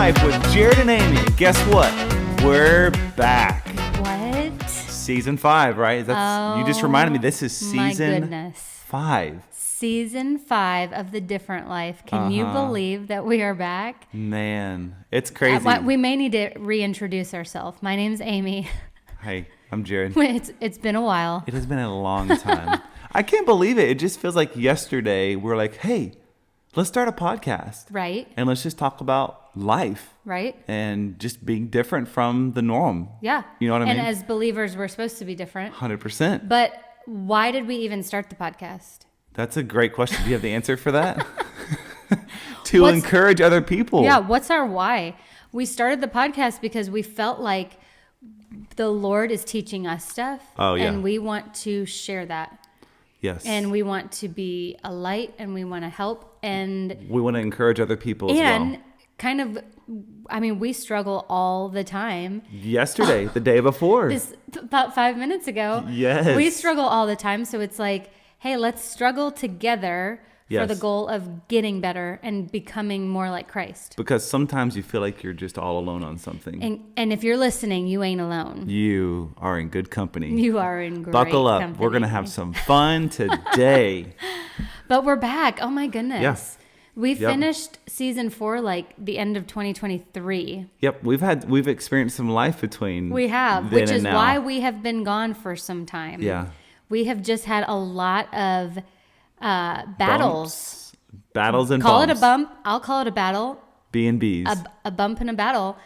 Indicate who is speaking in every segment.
Speaker 1: Life with Jared and Amy. And guess what? We're back.
Speaker 2: What?
Speaker 1: Season 5, right? You just reminded me. This is season 5.
Speaker 2: Season 5 of The Different Life. Can you believe that we are back?
Speaker 1: Man, it's crazy.
Speaker 2: We may need to reintroduce ourselves. My name's Amy.
Speaker 1: Hey, I'm Jared.
Speaker 2: It's been a while.
Speaker 1: It has been a long time. I can't believe it. It just feels like yesterday we were like, hey, let's start a podcast.
Speaker 2: Right.
Speaker 1: And let's just talk about life.
Speaker 2: Right.
Speaker 1: And just being different from the norm.
Speaker 2: Yeah.
Speaker 1: You know what I mean?
Speaker 2: And as believers, we're supposed to be different.
Speaker 1: 100%.
Speaker 2: But why did we even start the podcast?
Speaker 1: That's a great question. Do you have the answer for that? To encourage other people.
Speaker 2: Yeah. What's our why? We started the podcast because we felt like the Lord is teaching us stuff.
Speaker 1: Oh, yeah.
Speaker 2: And we want to share that.
Speaker 1: Yes.
Speaker 2: And we want to be a light and we want to help and
Speaker 1: we want to encourage other people as well.
Speaker 2: And kind of, I mean, we struggle all the time.
Speaker 1: Yesterday, the day before.
Speaker 2: About 5 minutes ago.
Speaker 1: Yes.
Speaker 2: We struggle all the time. So it's like, hey, let's struggle together for the goal of getting better and becoming more like Christ.
Speaker 1: Because sometimes you feel like you're just all alone on something.
Speaker 2: And if you're listening, you ain't alone.
Speaker 1: You are in good company.
Speaker 2: You are in great
Speaker 1: Buckle up.
Speaker 2: company.
Speaker 1: We're going to have some fun today.
Speaker 2: But we're back. Oh my goodness.
Speaker 1: Yeah.
Speaker 2: We finished season 4 like the end of 2023.
Speaker 1: Yep. We've experienced some life between.
Speaker 2: We have, which is why we have been gone for some time.
Speaker 1: Yeah.
Speaker 2: We have just had a lot of battles.
Speaker 1: Battles and
Speaker 2: Call
Speaker 1: bumps.
Speaker 2: it a bump. I'll call it a battle.
Speaker 1: B&B's.
Speaker 2: A bump and a battle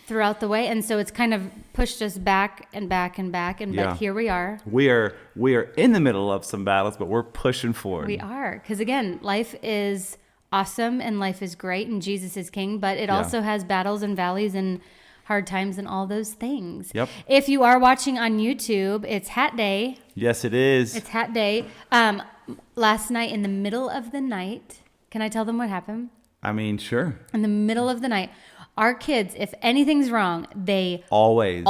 Speaker 2: throughout the way. And so it's kind of pushed us back and back and back. But here we are.
Speaker 1: We are in the middle of some battles, but we're pushing forward.
Speaker 2: We are. Because again, life is awesome and life is great and Jesus is king. But it also has battles and valleys and hard times and all those things.
Speaker 1: Yep.
Speaker 2: If you are watching on YouTube, it's Hat Day.
Speaker 1: Yes, it is.
Speaker 2: It's Hat Day. Last night, in the middle of the night, can I tell them what happened?
Speaker 1: I mean, sure.
Speaker 2: In the middle of the night, our kids, if anything's wrong, they always.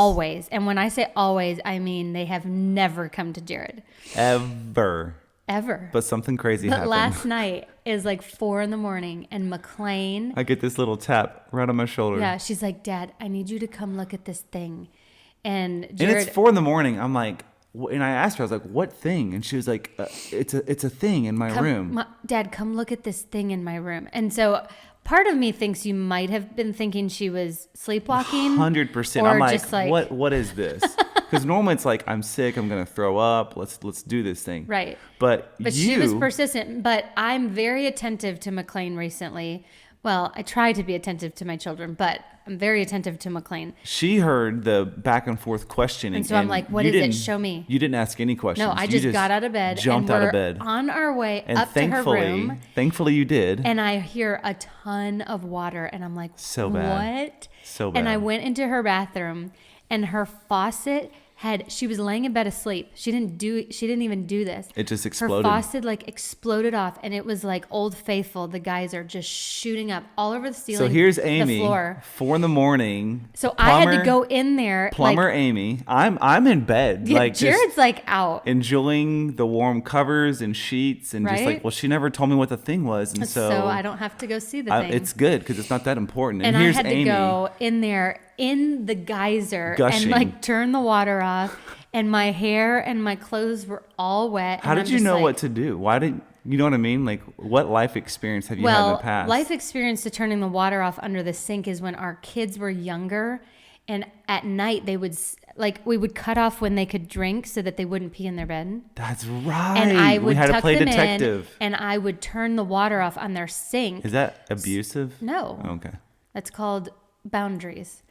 Speaker 2: And when I say always, I mean they have never come to Jared.
Speaker 1: Ever. But something crazy happened.
Speaker 2: Last night is like 4 a.m. and McLean.
Speaker 1: I get this little tap right on my shoulder.
Speaker 2: Yeah, she's like, Dad, I need you to come look at this thing. And Jared,
Speaker 1: and it's 4 a.m. I'm like, and I asked her, I was like, what thing? And she was like, it's a thing in my room.
Speaker 2: Dad, come look at this thing in my room. And so part of me thinks you might have been thinking she was sleepwalking.
Speaker 1: 100%. I'm like, what is this? Because normally it's like, I'm sick, I'm going to throw up, let's do this thing.
Speaker 2: Right.
Speaker 1: But
Speaker 2: she was persistent. But I'm very attentive to McLean recently. Well, I try to be attentive to my children, but I'm very attentive to McLean.
Speaker 1: She heard the back and forth questioning.
Speaker 2: And so I'm like, what is it? Show me.
Speaker 1: You didn't ask any questions.
Speaker 2: No, I just got out of bed.
Speaker 1: Jumped out of bed.
Speaker 2: On our way up to her room.
Speaker 1: Thankfully you did.
Speaker 2: And I hear a ton of water. And I'm like,
Speaker 1: so bad.
Speaker 2: What?
Speaker 1: So bad.
Speaker 2: And I went into her bathroom and her faucet she was laying in bed asleep. She didn't even do this.
Speaker 1: It just exploded.
Speaker 2: Her faucet exploded off, and it was like Old Faithful. The geyser just shooting up all over the ceiling.
Speaker 1: So here's Amy,
Speaker 2: the floor.
Speaker 1: 4 a.m.
Speaker 2: So I had to go in there.
Speaker 1: Plumber Amy, I'm in bed.
Speaker 2: Yeah, Jared's out
Speaker 1: enjoying the warm covers and sheets, and just like, well, she never told me what the thing was, and so
Speaker 2: I don't have to go see the thing.
Speaker 1: It's good because it's not that important.
Speaker 2: And
Speaker 1: here's
Speaker 2: I had
Speaker 1: Amy,
Speaker 2: to go in there in the geyser
Speaker 1: gushing.
Speaker 2: And turn the water off, and my hair and my clothes were all wet.
Speaker 1: How did you know what to do? Why didn't you know what I mean? Like, what life experience have you had in the past?
Speaker 2: Life experience to turning the water off under the sink is when our kids were younger, and at night they would we would cut off when they could drink so that they wouldn't pee in their bed.
Speaker 1: That's right.
Speaker 2: And I would
Speaker 1: we had
Speaker 2: tuck
Speaker 1: to play
Speaker 2: them
Speaker 1: detective.
Speaker 2: In, and I would turn the water off on their sink.
Speaker 1: Is that abusive?
Speaker 2: No.
Speaker 1: Okay.
Speaker 2: That's called boundaries.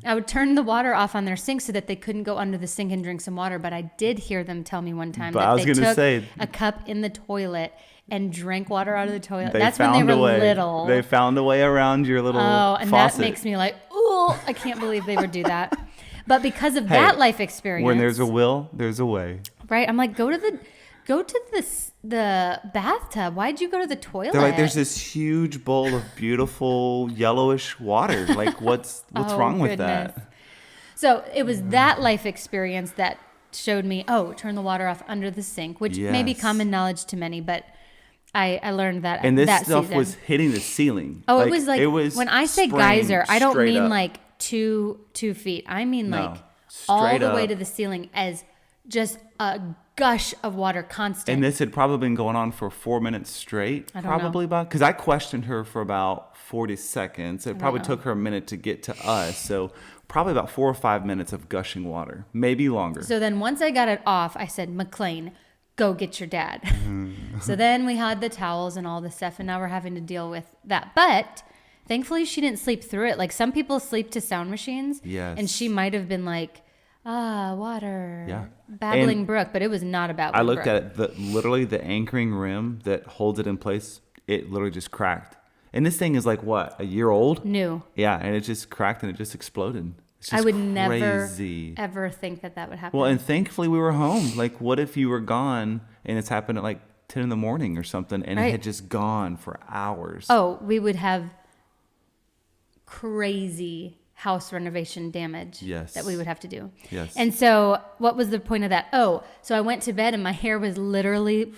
Speaker 2: I would turn the water off on their sink so that they couldn't go under the sink and drink some water. But I did hear them tell me one time that they took a cup in the toilet and drank water out of the toilet. That's when they were little.
Speaker 1: They found a way around your little
Speaker 2: and
Speaker 1: faucet.
Speaker 2: That makes me like, oh, I can't believe they would do that. But because of that life experience.
Speaker 1: When there's a will, there's a way.
Speaker 2: Right. I'm like, go to the bathtub. Why'd you go to the toilet?
Speaker 1: They're like, there's this huge bowl of beautiful yellowish water. Like, what's wrong with that?
Speaker 2: So it was that life experience that showed me, turn the water off under the sink, which may be common knowledge to many, but I learned that.
Speaker 1: And this
Speaker 2: that
Speaker 1: stuff
Speaker 2: season.
Speaker 1: was hitting the ceiling.
Speaker 2: Oh, it was when I say geyser, I don't mean
Speaker 1: up.
Speaker 2: like 2 feet. I mean
Speaker 1: No,
Speaker 2: like all the
Speaker 1: up.
Speaker 2: way to the ceiling as just a gush of water constant.
Speaker 1: And this had probably been going on for 4 minutes straight.
Speaker 2: I don't know.
Speaker 1: About, because I questioned her for about 40 seconds. It probably took her a minute to get to us. So probably about 4 or 5 minutes of gushing water, maybe longer.
Speaker 2: So then once I got it off, I said, McLean, go get your dad. So then we had the towels and all the stuff, and now we're having to deal with that. But thankfully, she didn't sleep through it. Like some people sleep to sound machines.
Speaker 1: Yes.
Speaker 2: And she might have been like, water.
Speaker 1: Yeah.
Speaker 2: Babbling brook, but it was not a babbling brook.
Speaker 1: I looked at it, literally the anchoring rim that holds it in place, it literally just cracked. And this thing is like, what, a year old?
Speaker 2: New.
Speaker 1: Yeah, and it just cracked and it just exploded. It's just
Speaker 2: I would
Speaker 1: crazy.
Speaker 2: never, ever think that would happen.
Speaker 1: Well, and thankfully we were home. Like, what if you were gone and it's happened at like 10 in the morning or something and it had just gone for hours?
Speaker 2: Oh, we would have crazy house renovation damage that we would have to do.
Speaker 1: Yes.
Speaker 2: And so what was the point of that? Oh, so I went to bed and my hair was literally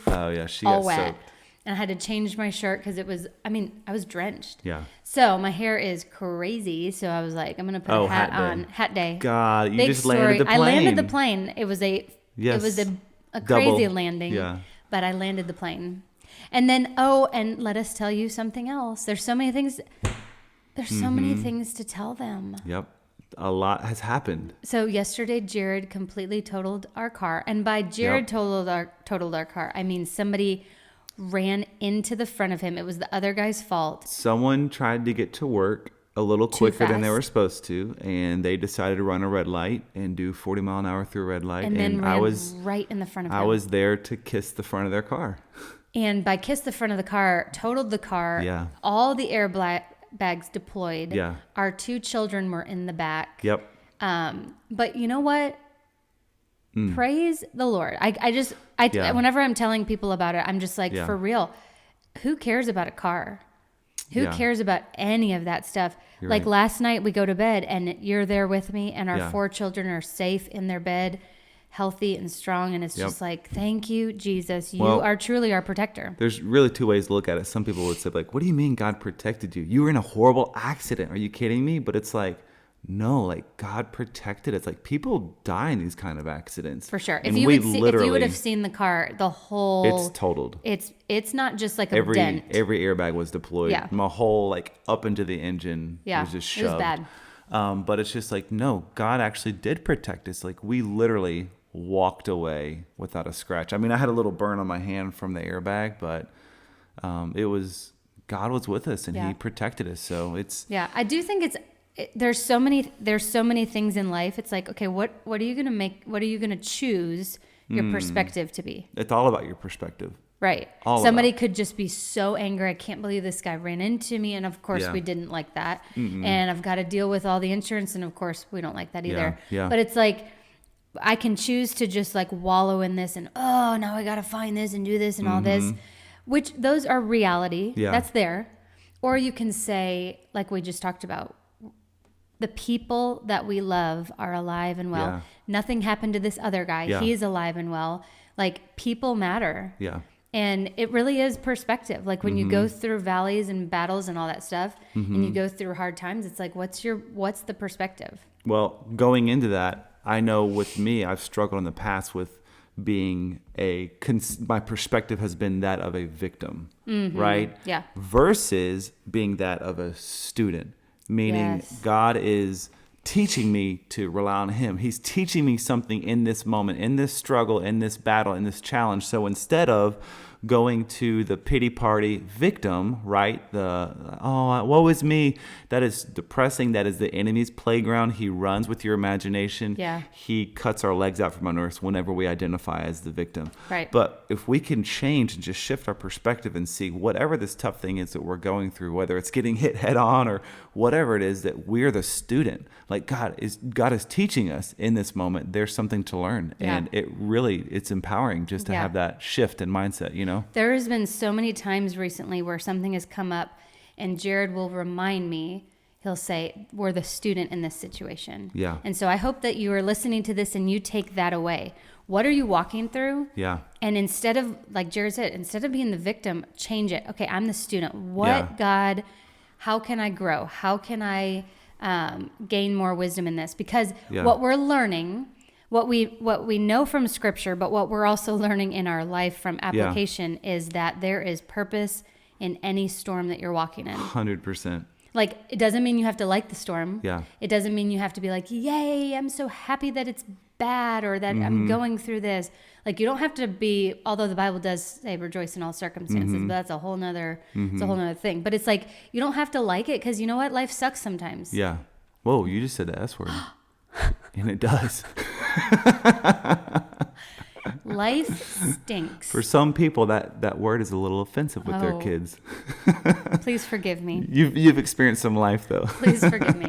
Speaker 1: she
Speaker 2: all
Speaker 1: got
Speaker 2: wet.
Speaker 1: soaked.
Speaker 2: And I had to change my shirt because I was drenched.
Speaker 1: Yeah.
Speaker 2: So my hair is crazy. So I was like, I'm going to put a hat on. Hat day.
Speaker 1: God, you
Speaker 2: Big
Speaker 1: just
Speaker 2: story.
Speaker 1: landed the plane.
Speaker 2: I landed the plane. It was a crazy landing.
Speaker 1: Yeah.
Speaker 2: But I landed the plane. And then, and let us tell you something else. There's so many things. There's so many things to tell them.
Speaker 1: Yep. A lot has happened.
Speaker 2: So yesterday, Jared completely totaled our car. And by Jared totaled our car, I mean somebody ran into the front of him. It was the other guy's fault.
Speaker 1: Someone tried to get to work a little quicker than they were supposed to, and they decided to run a red light and do 40 mile an hour through a red light.
Speaker 2: And then ran right in the front of him.
Speaker 1: I was there to kiss the front of their car.
Speaker 2: And by kiss the front of the car, totaled the car.
Speaker 1: Yeah.
Speaker 2: All the airbags deployed.
Speaker 1: Yeah.
Speaker 2: Our 2 children were in the back.
Speaker 1: Yep.
Speaker 2: But you know what? Praise the Lord. Whenever I'm telling people about it, I'm just like, for real, who cares about a car? Who cares about any of that stuff?
Speaker 1: You're
Speaker 2: like
Speaker 1: right.
Speaker 2: last night we go to bed and you're there with me and our 4 children are safe in their bed, healthy and strong. And it's just like, thank you, Jesus. You are truly our protector.
Speaker 1: There's really 2 ways to look at it. Some people would say like, what do you mean God protected you? You were in a horrible accident. Are you kidding me? But it's like, no, like God protected us. Like people die in these kind of accidents.
Speaker 2: For sure.
Speaker 1: And
Speaker 2: if you would have seen the car, the whole
Speaker 1: it's totaled.
Speaker 2: It's not just like a dent.
Speaker 1: Every airbag was deployed.
Speaker 2: Yeah.
Speaker 1: My whole like up into the engine was just shoved.
Speaker 2: It was bad.
Speaker 1: But it's just like, no, God actually did protect us. Like we literally walked away without a scratch. I mean, I had a little burn on my hand from the airbag, but God was with us and He protected us. So it's
Speaker 2: I do think there's so many things in life. It's like, okay, what are you gonna choose your perspective to be?
Speaker 1: It's all about your perspective.
Speaker 2: Right. Somebody could just be so angry. I can't believe this guy ran into me. And of course we didn't like that. And I've got to deal with all the insurance. And of course we don't like that either.
Speaker 1: Yeah.
Speaker 2: But it's like, I can choose to just like wallow in this and, now I got to find this and do this and all this, which those are reality.
Speaker 1: Yeah.
Speaker 2: That's there. Or you can say, like we just talked about, the people that we love are alive and well.
Speaker 1: Yeah.
Speaker 2: Nothing happened to this other guy.
Speaker 1: Yeah.
Speaker 2: He's alive and well. Like people matter.
Speaker 1: Yeah.
Speaker 2: And it really is perspective. Like when you go through valleys and battles and all that stuff and you go through hard times, it's like, what's the perspective?
Speaker 1: Well, going into that, I know with me, I've struggled in the past with being my perspective has been that of a victim, right?
Speaker 2: Yeah.
Speaker 1: Versus being that of a student, meaning God is teaching me to rely on Him. He's teaching me something in this moment, in this struggle, in this battle, in this challenge. So instead of going to the pity party victim, right? Woe is me. That is depressing. That is the enemy's playground. He runs with your imagination.
Speaker 2: Yeah.
Speaker 1: He cuts our legs out from under us whenever we identify as the victim.
Speaker 2: Right.
Speaker 1: But if we can change and just shift our perspective and see whatever this tough thing is that we're going through, whether it's getting hit head on or whatever it is, that we're the student. Like God is teaching us in this moment. There's something to learn.
Speaker 2: Yeah.
Speaker 1: And it's empowering just to have that shift in mindset, you know?
Speaker 2: There has been so many times recently where something has come up and Jared will remind me, he'll say, we're the student in this situation.
Speaker 1: Yeah.
Speaker 2: And so I hope that you are listening to this and you take that away. what are you walking through?
Speaker 1: Yeah.
Speaker 2: And instead of, like Jared said, instead of being the victim, change it. Okay, I'm the student. What, God, how can I grow? How can I gain more wisdom in this? Because what we're learning, what we know from Scripture, but what we're also learning in our life from application is that there is purpose in any storm that you're walking in.
Speaker 1: 100%.
Speaker 2: Like, it doesn't mean you have to like the storm.
Speaker 1: Yeah.
Speaker 2: It doesn't mean you have to be like, yay, I'm so happy that it's bad or that I'm going through this. Like, you don't have to be, although the Bible does say rejoice in all circumstances, but that's a whole nother, it's a whole nother thing. But it's like, you don't have to like it because you know what? Life sucks sometimes.
Speaker 1: Yeah. Whoa, you just said the S word. And it does.
Speaker 2: Life stinks.
Speaker 1: For some people, that word is a little offensive with their kids.
Speaker 2: Please forgive me.
Speaker 1: You've experienced some life, though.
Speaker 2: Please forgive me.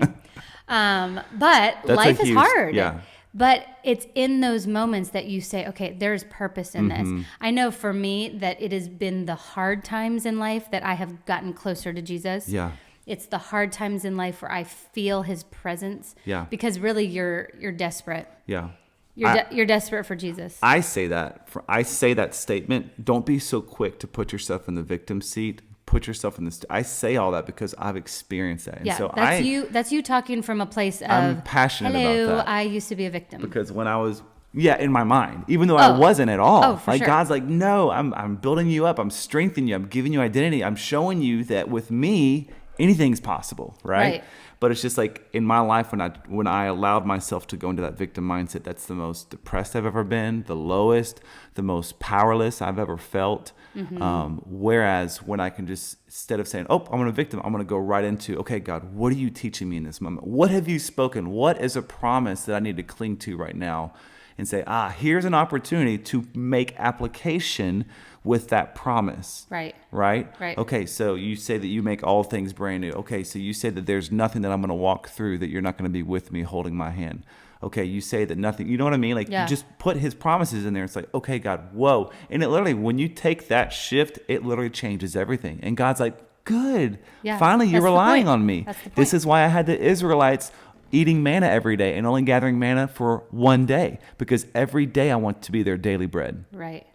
Speaker 2: But that's life is hard. Yeah. But it's in those moments that you say, okay, there's purpose in this. I know for me that it has been the hard times in life that I have gotten closer to Jesus.
Speaker 1: Yeah.
Speaker 2: It's the hard times in life where I feel his presence.
Speaker 1: Yeah.
Speaker 2: Because really you're desperate.
Speaker 1: Yeah.
Speaker 2: You're desperate for Jesus.
Speaker 1: I say that statement. Don't be so quick to put yourself in the victim seat. Put yourself in this. I say all that because I've experienced that. And
Speaker 2: yeah,
Speaker 1: so
Speaker 2: that's you talking from a place of,
Speaker 1: I'm passionate about that.
Speaker 2: I used to be a victim.
Speaker 1: Because when I was, in my mind, even though I wasn't at all.
Speaker 2: Oh, for
Speaker 1: like
Speaker 2: sure.
Speaker 1: God's like, no, I'm building you up. I'm strengthening you. I'm giving you identity. I'm showing you that with me, anything's possible, right? But it's just like in my life when I allowed myself to go into that victim mindset, that's the most depressed I've ever been, the lowest, the most powerless I've ever felt. Whereas when I can just, instead of saying, oh, I'm a victim, I'm going to go right into, okay, God, what are you teaching me in this moment? What have you spoken? What is a promise that I need to cling to right now? And say, here's an opportunity to make application with that promise.
Speaker 2: Right.
Speaker 1: Okay, so you say that you make all things brand new. Okay, so you say that there's nothing that I'm going to walk through that you're not going to be with me holding my hand. Okay, you say that nothing, you know what I mean? Like, you just put his promises in there. It's like, okay, God, whoa. And it literally, when you take that shift, it literally changes everything. And God's like, good. Yeah, finally, you're relying on me. This is why I had the Israelites eating manna every day and only gathering manna for one day, because every day I want to be their daily bread. Right?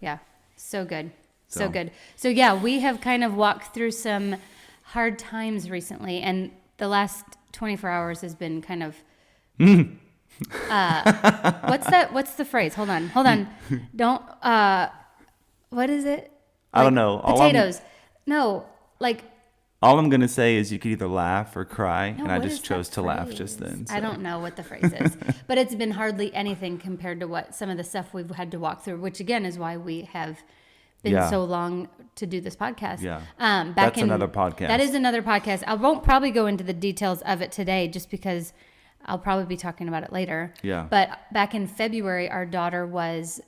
Speaker 2: Yeah. So good. So good. So yeah, we have kind of walked through some hard times recently, and the last 24 hours has been kind of, what's the phrase? Hold on. Don't, what is it?
Speaker 1: I don't know.
Speaker 2: Potatoes. No, like,
Speaker 1: all I'm going to say is you could either laugh or cry, and I just chose to laugh just then. So.
Speaker 2: I don't know what the phrase is, but it's been hardly anything compared to what some of the stuff we've had to walk through, which again is why we have been so long to do this podcast.
Speaker 1: Yeah, that's another podcast.
Speaker 2: That is another podcast. I won't probably go into the details of it today just because I'll probably be talking about it later.
Speaker 1: Yeah.
Speaker 2: But back in February, our daughter was...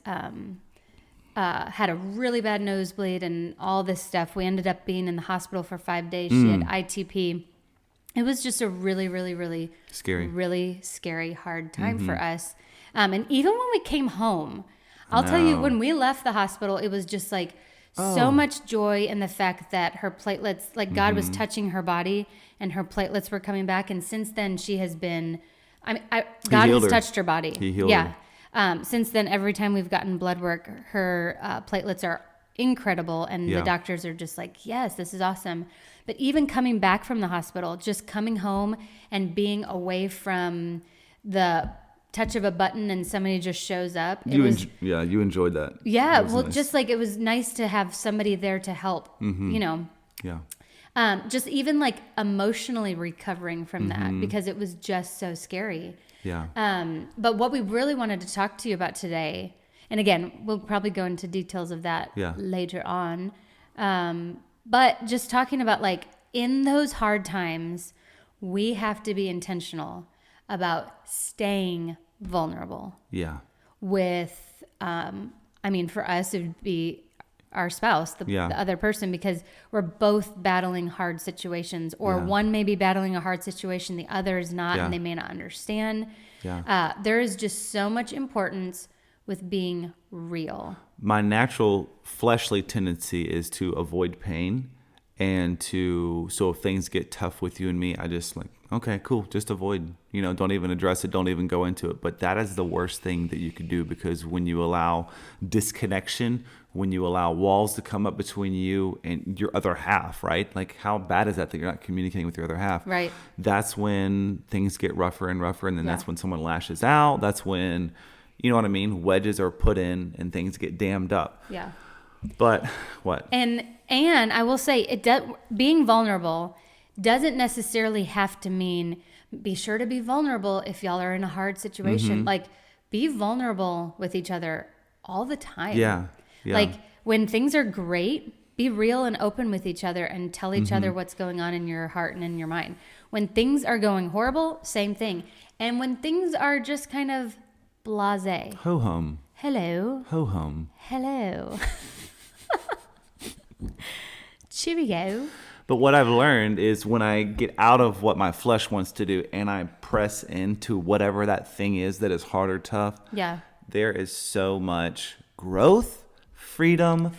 Speaker 2: had a really bad nosebleed and all this stuff. We ended up being in the hospital for 5 days. She had ITP. It was just a really, really, really scary, hard time for us. And even when we came home, I'll tell you, when we left the hospital, it was just like so much joy in the fact that her platelets, like God was touching her body and her platelets were coming back. And since then she has been, God has touched her body.
Speaker 1: He healed her.
Speaker 2: Since then, every time we've gotten blood work, her platelets are incredible. And the doctors are just like, yes, this is awesome. But even coming back from the hospital, just coming home and being away from the touch of a button and somebody just shows up.
Speaker 1: You enjoyed that.
Speaker 2: Yeah. Well, nice. Just like it was nice to have somebody there to help, you know.
Speaker 1: Yeah.
Speaker 2: Just even like emotionally recovering from that because it was just so scary.
Speaker 1: Yeah.
Speaker 2: But what we really wanted to talk to you about today, and again, we'll probably go into details of that later on. But just talking about like in those hard times, we have to be intentional about staying vulnerable.
Speaker 1: Yeah.
Speaker 2: With, for us, it would be our spouse, the other person, because we're both battling hard situations, or one may be battling a hard situation, the other is not, and they may not understand. Yeah. There is just so much importance with being real.
Speaker 1: My natural fleshly tendency is to avoid pain And so if things get tough with you and me, I just like, okay, cool, just avoid, don't even address it, don't even go into it. But that is the worst thing that you could do, because when you allow disconnection, when you allow walls to come up between you and your other half, right? Like, how bad is that you're not communicating with your other half?
Speaker 2: Right.
Speaker 1: That's when things get rougher and rougher, and then that's when someone lashes out. That's when, you know what I mean, wedges are put in and things get dammed up.
Speaker 2: Yeah.
Speaker 1: But what?
Speaker 2: And I will say, being vulnerable doesn't necessarily have to mean be sure to be vulnerable if y'all are in a hard situation.
Speaker 1: Mm-hmm.
Speaker 2: Like, be vulnerable with each other all the time.
Speaker 1: Yeah.
Speaker 2: Like, when things are great, be real and open with each other and tell each other what's going on in your heart and in your mind. When things are going horrible, same thing. And when things are just kind of blasé.
Speaker 1: Ho-hum.
Speaker 2: Hello.
Speaker 1: Ho-hum.
Speaker 2: Hello. Cheerio.
Speaker 1: But what I've learned is when I get out of what my flesh wants to do and I press into whatever that thing is that is hard or tough, there is so much growth, freedom,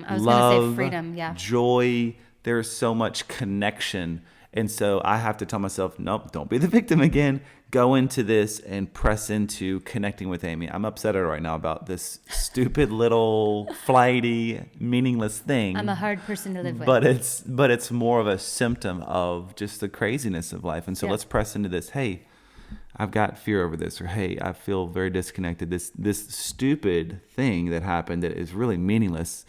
Speaker 2: I was
Speaker 1: love,
Speaker 2: going to say freedom,
Speaker 1: joy. There is so much connection. And so I have to tell myself, nope, don't be the victim again. Go into this and press into connecting with Amy. I'm upset at her right now about this stupid little flighty, meaningless thing.
Speaker 2: I'm a hard person to live with.
Speaker 1: But it's more of a symptom of just the craziness of life. And so let's press into this. Hey, I've got fear over this, or hey, I feel very disconnected. This stupid thing that happened that is really meaningless.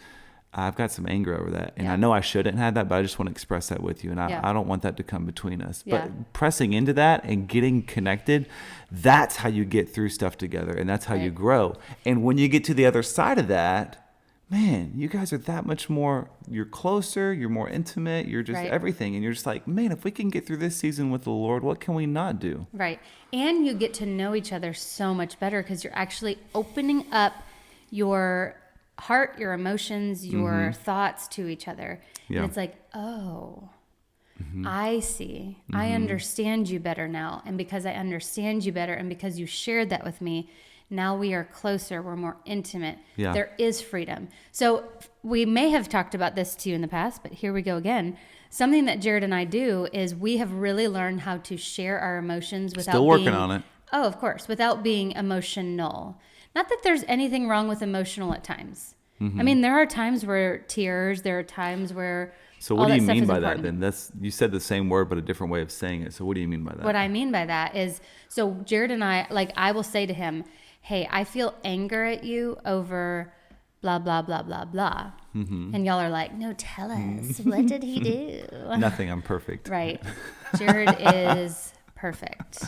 Speaker 1: I've got some anger over that. And I know I shouldn't have that, but I just want to express that with you. And I don't want that to come between us. But pressing into that and getting connected, that's how you get through stuff together. And that's how you grow. And when you get to the other side of that, man, you guys are that much more, you're closer, you're more intimate, you're just everything. And you're just like, man, if we can get through this season with the Lord, what can we not do? Right.
Speaker 2: And you get to know each other so much better because you're actually opening up your heart, your emotions, your thoughts to each other. And it's like, oh, I see. I understand you better now. And because I understand you better and because you shared that with me, now we are closer. We're more intimate. Yeah. There is freedom. So we may have talked about this to you in the past, but here we go again. Something that Jared and I do is we have really learned how to share our emotions without
Speaker 1: Still working on it.
Speaker 2: Oh, of course, without being emotional. Not that there's anything wrong with emotional at times. I mean, there are times where tears, there are times where.
Speaker 1: So what do you mean by that then? You said the same word, but a different way of saying it. So what do you mean by that?
Speaker 2: What I mean by that is, so Jared and I, like, I will say to him, hey, I feel anger at you over blah, blah, blah, blah, blah. And y'all are like, no, tell us. What did he do?
Speaker 1: Nothing. I'm perfect.
Speaker 2: Right. Jared is perfect.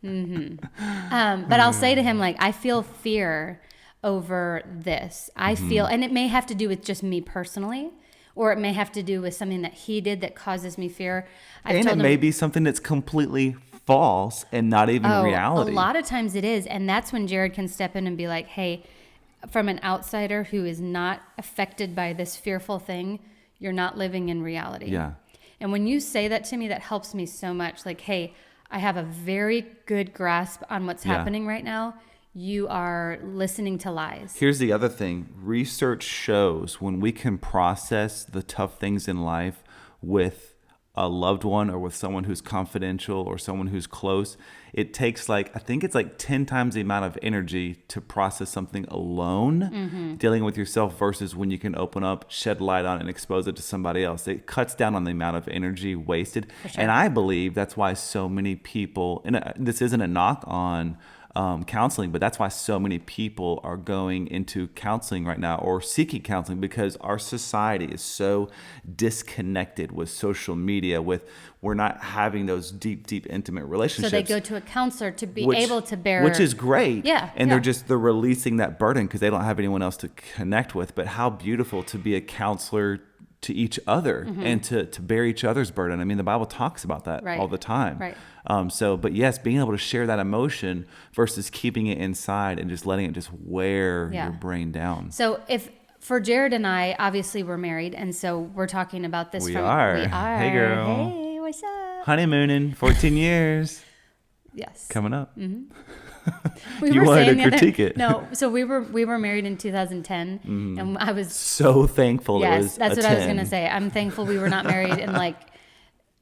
Speaker 2: But I'll say to him, like, I feel fear over this. I feel, and it may have to do with just me personally, or it may have to do with something that he did that causes me fear.
Speaker 1: And it may be something that's completely false and not even reality.
Speaker 2: A lot of times it is. And that's when Jared can step in and be like, hey, from an outsider who is not affected by this fearful thing, you're not living in reality.
Speaker 1: Yeah.
Speaker 2: And when you say that to me, that helps me so much. Like, hey, I have a very good grasp on what's happening right now. You are listening to lies.
Speaker 1: Here's the other thing. Research shows when we can process the tough things in life with a loved one or with someone who's confidential or someone who's close, it takes I think it's 10 times the amount of energy to process something alone, dealing with yourself, versus when you can open up, shed light on it, and expose it to somebody else. It cuts down on the amount of energy wasted. Sure. And I believe that's why so many people, and this isn't a knock on counseling, but that's why so many people are going into counseling right now or seeking counseling, because our society is so disconnected with social media, we're not having those deep, intimate relationships.
Speaker 2: So they go to a counselor to be able to bear.
Speaker 1: Which is great.
Speaker 2: Yeah.
Speaker 1: And they're releasing that burden because they don't have anyone else to connect with. But how beautiful to be a counselor to each other and to bear each other's burden. I mean, the Bible talks about that all the time.
Speaker 2: Right.
Speaker 1: But yes, being able to share that emotion versus keeping it inside and just letting it just wear your brain down.
Speaker 2: So for Jared and I, obviously we're married, and so we're talking about this.
Speaker 1: We are. Hey, girl.
Speaker 2: Hey, what's up?
Speaker 1: Honeymooning, 14 years.
Speaker 2: Yes.
Speaker 1: Coming up. You wanted to critique it.
Speaker 2: No, so we were married in 2010, and I was
Speaker 1: so thankful.
Speaker 2: Yes,
Speaker 1: it was
Speaker 2: that's
Speaker 1: a
Speaker 2: what
Speaker 1: 10.
Speaker 2: I was gonna say. I'm thankful we were not married in like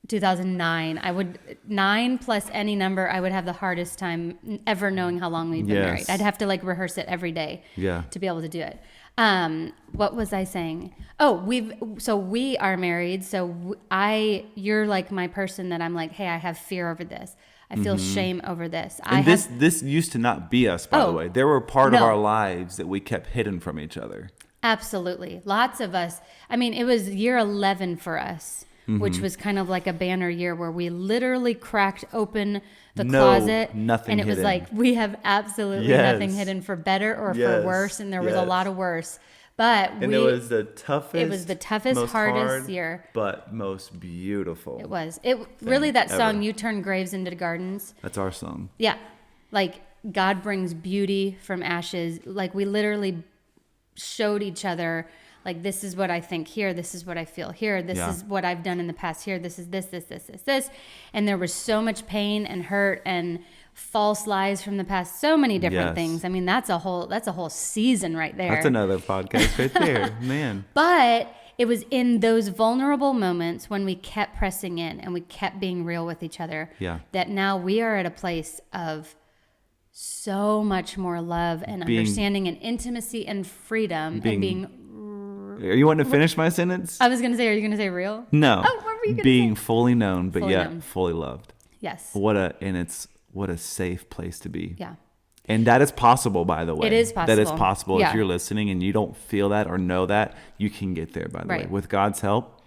Speaker 2: 2009. 9 plus any number. I would have the hardest time ever knowing how long we've been married. I'd have to like rehearse it every day. To be able to do it. What was I saying? Oh, we are married. So you're like my person that I'm like, hey, I have fear over this. I feel shame over this.
Speaker 1: And this used to not be us, by the way. There were part of our lives that we kept hidden from each other.
Speaker 2: Absolutely. Lots of us. I mean, it was year 11 for us, which was kind of like a banner year where we literally cracked open the closet.
Speaker 1: Nothing
Speaker 2: and it
Speaker 1: hidden.
Speaker 2: was like, we have absolutely nothing hidden, for better or for worse. And there was a lot of worse. But
Speaker 1: it was the toughest.
Speaker 2: It was the toughest, hardest year.
Speaker 1: But most beautiful.
Speaker 2: It was. Really, that song, You Turn Graves into Gardens.
Speaker 1: That's our song.
Speaker 2: Yeah. Like, God brings beauty from ashes. Like, we literally showed each other, like, this is what I think here. This is what I feel here. This is what I've done in the past here. This is this. And there was so much pain and hurt and false lies from the past, so many different things. I mean, that's a whole season right there.
Speaker 1: That's another podcast right there, man.
Speaker 2: But it was in those vulnerable moments when we kept pressing in and we kept being real with each other that now we are at a place of so much more love and understanding and intimacy and freedom and being.
Speaker 1: Are you wanting to finish my sentence?
Speaker 2: I was going to say, are you going to say real?
Speaker 1: No.
Speaker 2: Oh, what were you going to say?
Speaker 1: Being fully known, but fully loved.
Speaker 2: Yes.
Speaker 1: What a safe place to be.
Speaker 2: Yeah.
Speaker 1: And that is possible, by the way.
Speaker 2: It is possible.
Speaker 1: That is possible. If you're listening and you don't feel that or know that, you can get there, by the way. With God's help,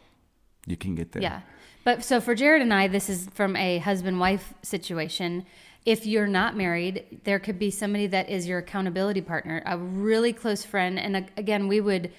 Speaker 1: you can get there.
Speaker 2: Yeah. But so for Jared and I, this is from a husband-wife situation. If you're not married, there could be somebody that is your accountability partner, a really close friend. And again, we would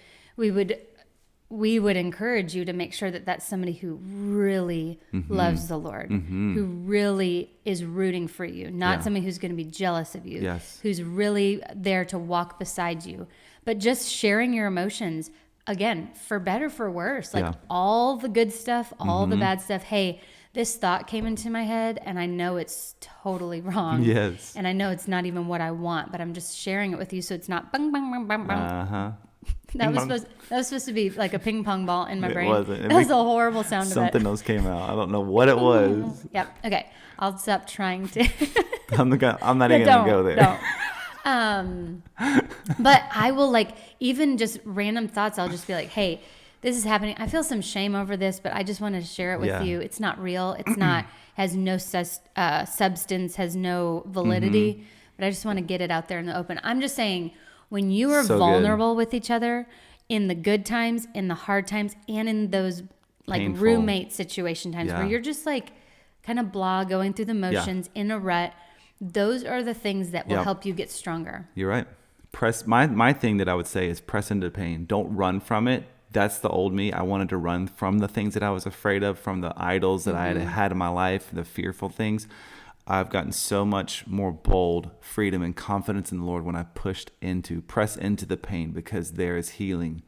Speaker 2: encourage you to make sure that that's somebody who really loves the Lord, who really is rooting for you, not somebody who's going to be jealous of you, who's really there to walk beside you, but just sharing your emotions, again, for better, for worse, like all the good stuff, all the bad stuff. Hey, this thought came into my head and I know it's totally wrong.
Speaker 1: Yes.
Speaker 2: And I know it's not even what I want, but I'm just sharing it with you so it's not bang, bang, bang, bang, bang. That was supposed to be like a ping pong ball in my brain.
Speaker 1: Wasn't.
Speaker 2: That was a horrible sound of it.
Speaker 1: Something else came out. I don't know what it was.
Speaker 2: Yep. Okay. I'll stop trying to.
Speaker 1: I'm not even going to go there.
Speaker 2: Don't. But I will, like, even just random thoughts, I'll just be like, hey, this is happening. I feel some shame over this, but I just want to share it with you. It's not real. It's not, has no substance, has no validity, but I just want to get it out there in the open. I'm just saying, when you are vulnerable with each other in the good times, in the hard times, and in those like painful roommate situation times where you're just like kind of blah, going through the motions in a rut, those are the things that will help you get stronger.
Speaker 1: You're right. My thing that I would say is press into pain. Don't run from it. That's the old me. I wanted to run from the things that I was afraid of, from the idols that I had in my life, the fearful things. I've gotten so much more bold, freedom, and confidence in the Lord when I press into the pain, because there is healing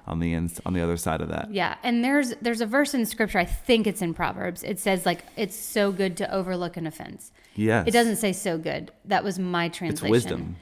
Speaker 1: on the other side of that. Yeah,
Speaker 2: and there's a verse in Scripture, I think it's in Proverbs. It says, like, it's so good to overlook an offense.
Speaker 1: Yes.
Speaker 2: It doesn't say so good. That was my translation.
Speaker 1: It's wisdom.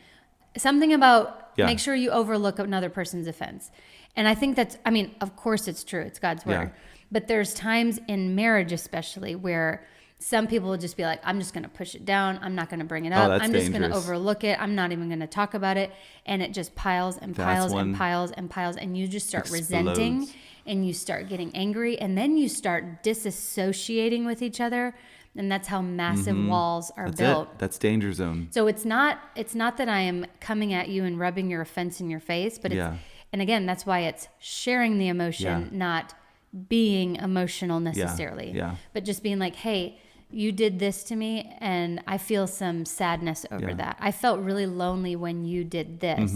Speaker 2: Something about make sure you overlook another person's offense. And I think that's, I mean, of course it's true. It's God's word. But there's times in marriage especially where some people will just be like, I'm just going to push it down. I'm not going to bring it up. I'm just going to overlook it. I'm not even going to talk about it. And it just piles and piles and piles and piles. And you just start resenting and you start getting angry. And then you start disassociating with each other. And that's how massive walls are built.
Speaker 1: That's danger zone.
Speaker 2: So it's not that I am coming at you and rubbing your offense in your face. But it's, and again, that's why it's sharing the emotion, not being emotional necessarily. But just being like, hey, you did this to me and I feel some sadness over that. I felt really lonely when you did this.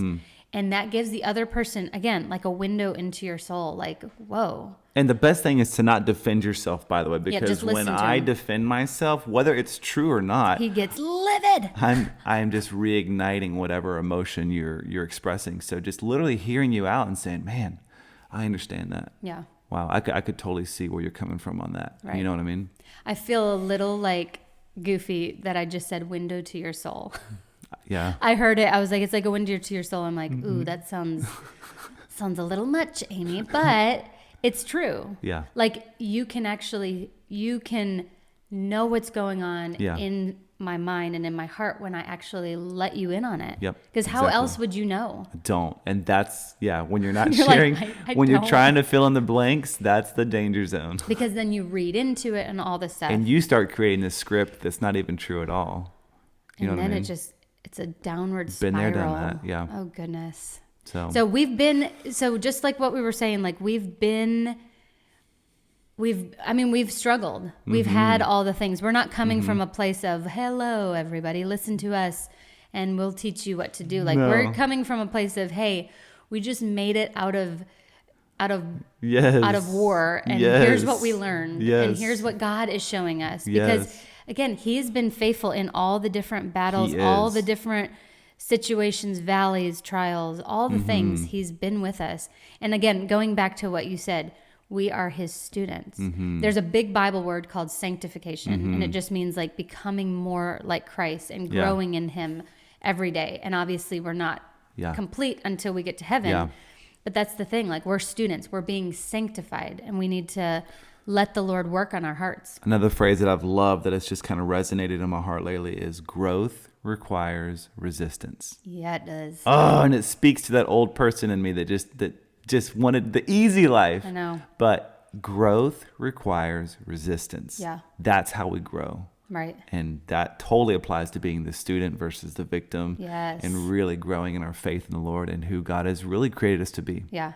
Speaker 2: And that gives the other person, again, like a window into your soul, like, whoa.
Speaker 1: And the best thing is to not defend yourself, by the way, because when I defend myself, whether it's true or not,
Speaker 2: he gets livid.
Speaker 1: I'm just reigniting whatever emotion you're expressing. So just literally hearing you out and saying, man, I understand that.
Speaker 2: Yeah.
Speaker 1: Wow, I could totally see where you're coming from on that. Right. You know what I mean? I
Speaker 2: feel a little like goofy that I just said window to your soul.
Speaker 1: Yeah.
Speaker 2: I heard it. I was like, it's like a window to your soul. I'm like, ooh, that sounds a little much, Amy, but it's true.
Speaker 1: Yeah.
Speaker 2: Like you can know what's going on
Speaker 1: Yeah.
Speaker 2: in my mind and in my heart when I actually let you in on it.
Speaker 1: Yep.
Speaker 2: Because how else would you know?
Speaker 1: Don't. And that's, when you're not sharing,
Speaker 2: like,
Speaker 1: when you're trying to fill in the blanks, that's the danger zone.
Speaker 2: Because then you read into it and all this stuff.
Speaker 1: And you start creating this script that's not even true at all. You know what I mean?
Speaker 2: It's a downward spiral.
Speaker 1: Been there, done that. Yeah.
Speaker 2: Oh, goodness.
Speaker 1: So
Speaker 2: just like what we were saying, like we've struggled. We've had all the things. We're not coming from a place of, hello, everybody, listen to us and we'll teach you what to do. Like we're coming from a place of, hey, we just made it out of war. And here's what we learned. And here's what God is showing us. Because again, he's been faithful in all the different battles, all the different situations, valleys, trials, all the things. He's been with us. And again, going back to what you said, we are his students. There's a big Bible word called sanctification, and it just means like becoming more like Christ and growing in him every day. And obviously we're not complete until we get to heaven. But that's the thing, like we're students, we're being sanctified, and we need to let the Lord work on our hearts.
Speaker 1: Another phrase that I've loved that has just kind of resonated in my heart lately is growth requires resistance.
Speaker 2: Yeah, it does.
Speaker 1: Oh, and it speaks to that old person in me that just wanted the easy life.
Speaker 2: I know.
Speaker 1: But growth requires resistance.
Speaker 2: Yeah.
Speaker 1: That's how we grow.
Speaker 2: Right.
Speaker 1: And that totally applies to being the student versus the victim.
Speaker 2: Yes.
Speaker 1: And really growing in our faith in the Lord and who God has really created us to be.
Speaker 2: Yeah.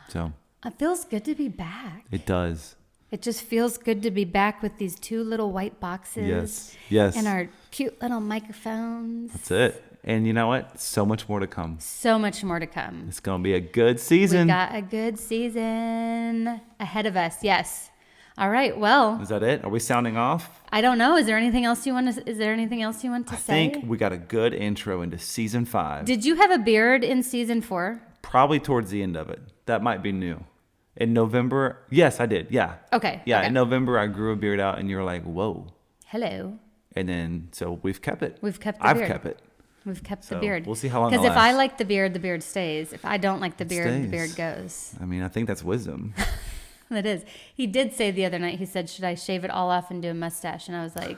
Speaker 1: So.
Speaker 2: It feels good to be back.
Speaker 1: It does.
Speaker 2: It just feels good to be back with these two little white boxes.
Speaker 1: Yes.
Speaker 2: And our cute little microphones.
Speaker 1: That's it. And you know what? So much more to come.
Speaker 2: So much more to come.
Speaker 1: It's going to be a good season.
Speaker 2: We got a good season ahead of us. Yes. All right. Well.
Speaker 1: Is that it? Are we sounding off?
Speaker 2: I don't know. Is there anything else you want to say?
Speaker 1: I think we got a good intro into season 5.
Speaker 2: Did you have a beard in season 4?
Speaker 1: Probably towards the end of it. That might be new. In November, yes, I did. Yeah.
Speaker 2: Okay.
Speaker 1: Yeah,
Speaker 2: okay.
Speaker 1: In November, I grew a beard out, and you were like, whoa.
Speaker 2: Hello.
Speaker 1: And then, so we've kept it.
Speaker 2: I've kept it. We've kept the beard.
Speaker 1: We'll see how long
Speaker 2: Because if I like the beard stays. If I don't like the beard goes.
Speaker 1: I mean, I think that's wisdom.
Speaker 2: It is. He did say the other night, he said, should I shave it all off and do a mustache? And I was like,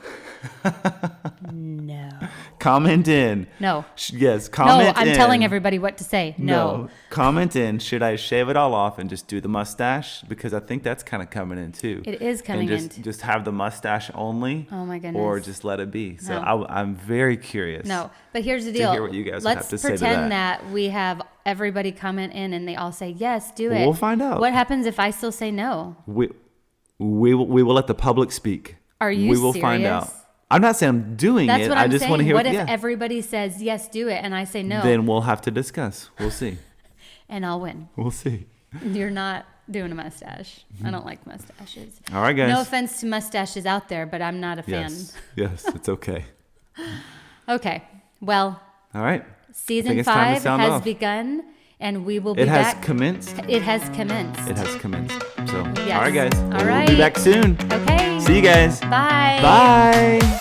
Speaker 2: no.
Speaker 1: Comment in.
Speaker 2: No.
Speaker 1: Yes, comment in.
Speaker 2: No, I'm telling everybody what to say. No.
Speaker 1: Comment in. Should I shave it all off and just do the mustache? Because I think that's kind of coming in too.
Speaker 2: It is coming in.
Speaker 1: Just have the mustache only.
Speaker 2: Oh my goodness.
Speaker 1: Or just let it be. So
Speaker 2: no.
Speaker 1: I'm very curious.
Speaker 2: No, but here's the deal.
Speaker 1: To hear what you guys have to say to that.
Speaker 2: Let's pretend that we have everybody comment in and they all say, yes, do it.
Speaker 1: We'll find out.
Speaker 2: What happens if I still say no?
Speaker 1: We will let the public speak.
Speaker 2: Are you
Speaker 1: We will
Speaker 2: serious?
Speaker 1: find out. I'm not saying I'm doing
Speaker 2: That's
Speaker 1: it.
Speaker 2: what I'm
Speaker 1: I just
Speaker 2: saying.
Speaker 1: want to hear
Speaker 2: what if everybody says, yes, do it, and I say no?
Speaker 1: Then we'll have to discuss. We'll see.
Speaker 2: And I'll win.
Speaker 1: We'll see.
Speaker 2: You're not doing a mustache. I don't like mustaches.
Speaker 1: All right, guys.
Speaker 2: No offense to mustaches out there, but I'm not a fan.
Speaker 1: Yes, it's okay.
Speaker 2: Okay. Well.
Speaker 1: All right.
Speaker 2: Season 5 has begun, and we will be back.
Speaker 1: It has commenced.
Speaker 2: It has commenced.
Speaker 1: It has commenced. So,
Speaker 2: yes.
Speaker 1: all right, guys.
Speaker 2: All right.
Speaker 1: We'll be back soon.
Speaker 2: Okay.
Speaker 1: See you guys.
Speaker 2: Bye.
Speaker 1: Bye.